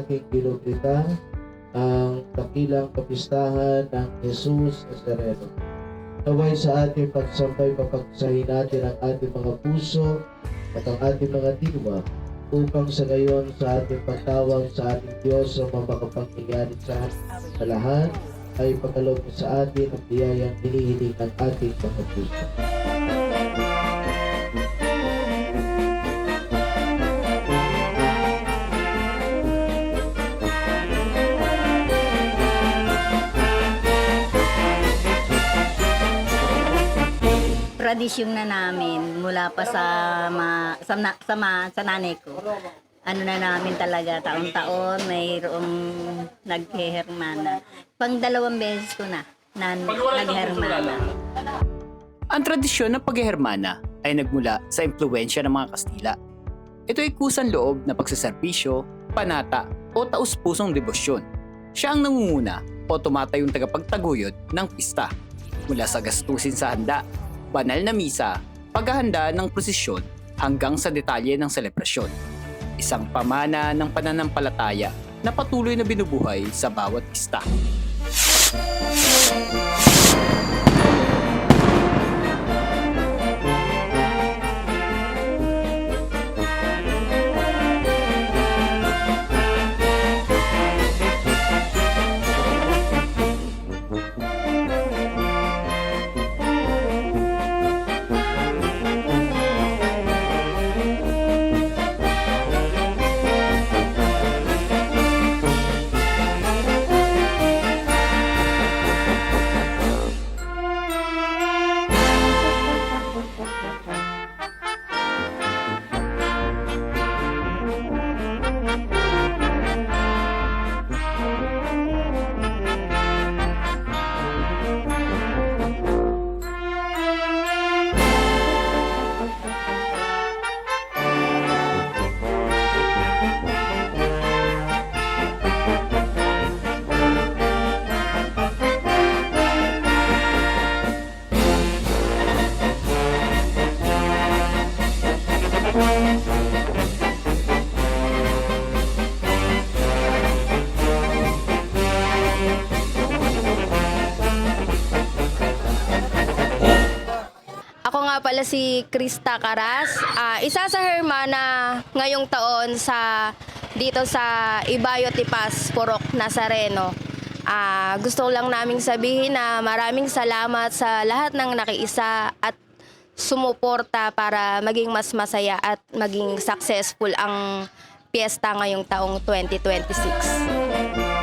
ating ginupitan ang dakilang kapistahan ng Jesus Nazareno. Naway sa ating pagsambay, papagsahin natin ang ating mga puso at ang ating mga diwa upang sa gayon sa ating pagtawag sa ating Diyos na makapangyayari sa lahat ay pagkaloob sa atin ang biyayang hinihiling ng ating mga puso. Tradisyon na namin mula pa sa nanay ko. Ano na namin talaga, taon-taon mayroong naghehermana. Pang 2 beses ko na naghermana. Ang tradisyon ng paghehermana ay nagmula sa impluwensya ng mga Kastila. Ito ay kusang loob na pagsaserbisyo, panata o taus-pusong debosyon. Siya ang nangunguna o tumatayong tagapagtaguyod ng pista. Mula sa gastusin sa handa, banal na misa, paghahanda ng prosesyon hanggang sa detalye ng selebrasyon. Isang pamana ng pananampalataya na patuloy na binubuhay sa bawat pista. Ako nga pala si Krista Caras, isa sa hermana ngayong taon dito sa Ibayo Tipas, Purok, Nazareno. Gusto lang naming sabihin na maraming salamat sa lahat ng nakiisa at sumuporta para maging mas masaya at maging successful ang piyesta ngayong taong 2026.